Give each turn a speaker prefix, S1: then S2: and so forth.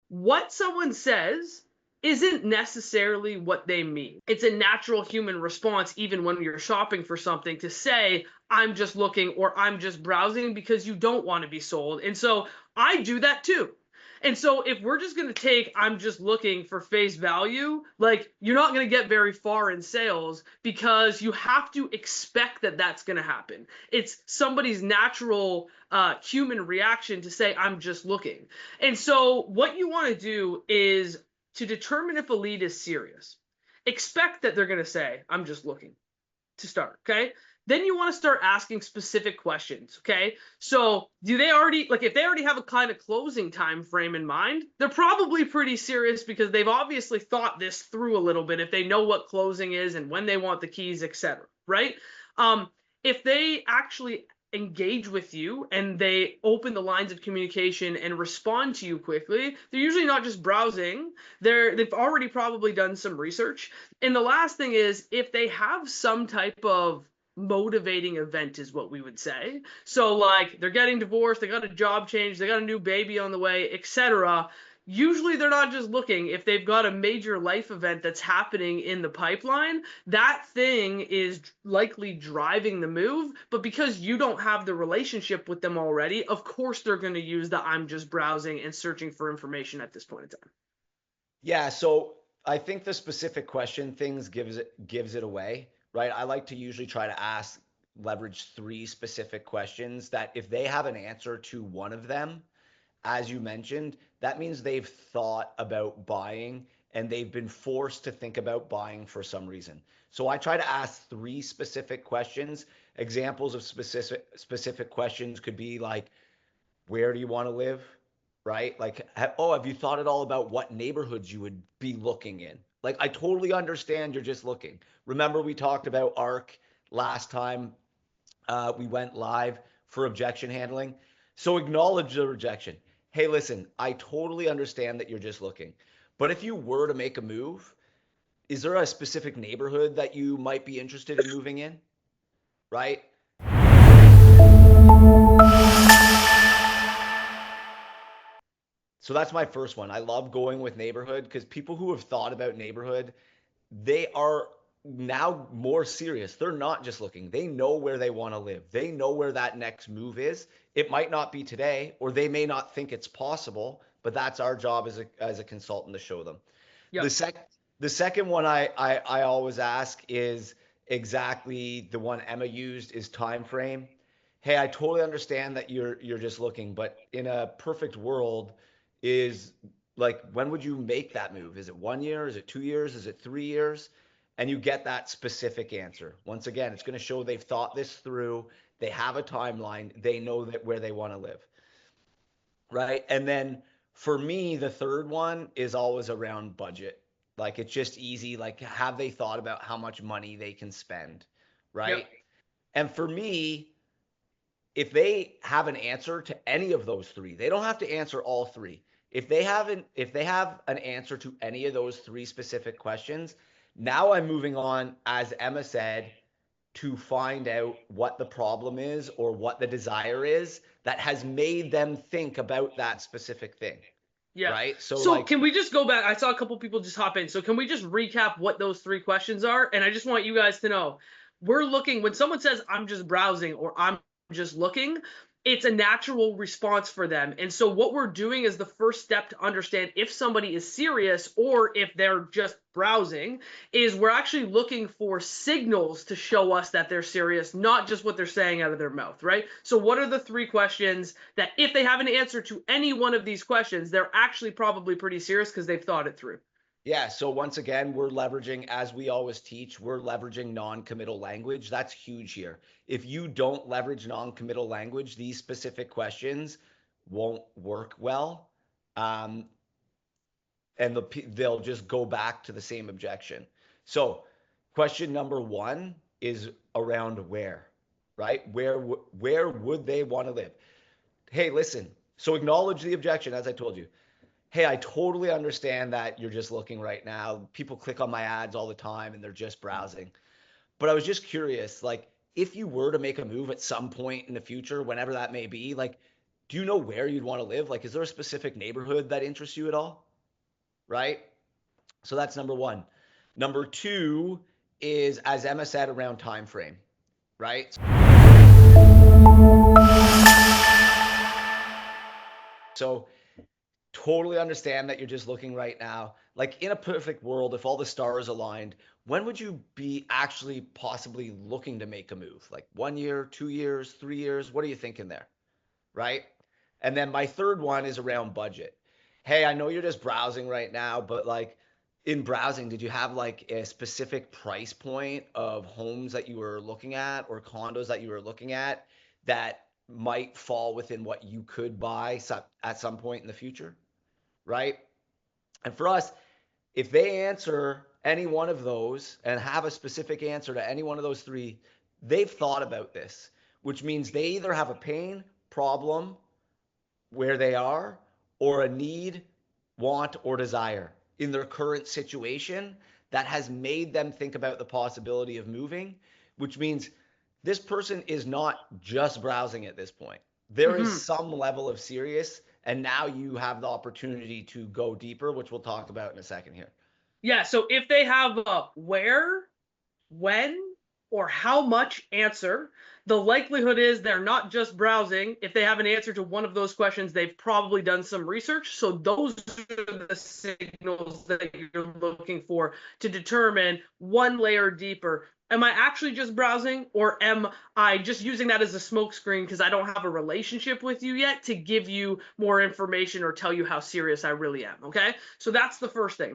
S1: what someone says isn't necessarily what they mean. It's a natural human response, even when you're shopping for something, to say, I'm just looking or I'm just browsing because you don't want to be sold. And so I do that too. And so if we're just going to take I'm just looking for face value, like you're not going to get very far in sales because you have to expect that that's going to happen. It's somebody's natural human reaction to say I'm just looking. And so what you want to do is to determine if a lead is serious. Expect that they're going to say I'm just looking to start, okay? Then you want to start asking specific questions, okay? So do they already, like if they already have a kind of closing time frame in mind, they're probably pretty serious because they've obviously thought this through a little bit if they know what closing is and when they want the keys, etc., right? Um, if they actually engage with you and they open the lines of communication and respond to you quickly, they're usually not just browsing. They've already probably done some research. And the last thing is if they have some type of motivating event is what we would say. So like they're getting divorced, they got a job change, they got a new baby on the way, etc. Usually they're not just looking. If they've got a major life event that's happening in the pipeline, that thing is likely driving the move. But because you don't have the relationship with them already, of course they're going to use the I'm just browsing and searching for information at this point in time.
S2: Yeah, so I think the specific question things gives it away, right? I like to usually try to ask leverage three specific questions that if they have an answer to one of them, as you mentioned, that means they've thought about buying and they've been forced to think about buying for some reason. So I try to ask three specific questions. Examples of specific questions could be like, where do you want to live? Right? Like, oh, have you thought at all about what neighborhoods you would be looking in? Like, I totally understand you're just looking. Remember, we talked about ARC last time we went live for objection handling. So acknowledge the rejection. Hey, listen, I totally understand that you're just looking. But if you were to make a move, is there a specific neighborhood that you might be interested in moving in? Right? So that's my first one. I love going with neighborhood because people who have thought about neighborhood, they are now more serious. They're not just looking. They know where they want to live. They know where that next move is. It might not be today, or they may not think it's possible, but that's our job as a consultant to show them. The
S1: Yep.
S2: sec the second one I always ask is exactly the one Emma used is time frame. Hey, I totally understand that you're just looking, but in a perfect world, is like when would you make that move? Is it 1 year? Is it 2 years? Is it 3 years? And you get that specific answer. Once again, it's going to show they've thought this through. They have a timeline. They know that where they want to live, right? And then for me, the third one is always around budget. Like it's just easy. Like, have they thought about how much money they can spend,
S1: Yep.
S2: right? And for me, if they have an answer to any of those three, they don't have to answer all three. If they have an answer to any of those three specific questions, now I'm moving on, as Emma said, to find out what the problem is or what the desire is that has made them think about that specific thing,
S1: Yeah.
S2: right? So
S1: So
S2: like,
S1: can we just go back? I saw a couple people just hop in. So can we just recap what those three questions are? And I just want you guys to know we're looking when someone says I'm just browsing or I'm just looking, it's a natural response for them. And so what we're doing is the first step to understand if somebody is serious or if they're just browsing is we're actually looking for signals to show us that they're serious, not just what they're saying out of their mouth, right? So what are the three questions that if they have an answer to any one of these questions, they're actually probably pretty serious because they've thought it through?
S2: yeah, so once again, we're leveraging, as we always teach, we're leveraging non-committal language. That's huge here. If you don't leverage non-committal language, these specific questions won't work well. Um, and they'll just go back to the same objection. So, question number one is around where, right? Where would they want to live? Hey, listen. So acknowledge the objection, as I told you. Hey, I totally understand that you're just looking right now. People click on my ads all the time and they're just browsing. But I was just curious, like, if you were to make a move at some point in the future, whenever that may be, like, do you know where you'd want to live? Like, is there a specific neighborhood that interests you at all? Right? So that's number one. Number two is, as Emma said, around time frame, right? So totally understand that you're just looking right now. Like in a perfect world, if all the stars aligned, when would you be actually possibly looking to make a move? Like 1 year, 2 years, 3 years? What are you thinking there? Right? And then my third one is around budget. Hey, I know you're just browsing right now, but like in browsing, did you have like a specific price point of homes that you were looking at or condos that you were looking at that might fall within what you could buy at some point in the future? Right? And for us, if they answer any one of those and have a specific answer to any one of those three, they've thought about this, which means they either have a pain, problem where they are, or a need, want, or desire in their current situation that has made them think about the possibility of moving, which means this person is not just browsing at this point. There is
S1: Mhm.
S2: some level of serious, and now you have the opportunity to go deeper, which we'll talk about in a second here.
S1: Yeah, so if they have a where, when, or how much answer, the likelihood is they're not just browsing. If they have an answer to one of those questions, they've probably done some research. So those are the signals that you're looking for to determine one layer deeper. Am I actually just browsing, or am I just using that as a smokescreen because I don't have a relationship with you yet to give you more information or tell you how serious I really am? Okay, so that's the first thing.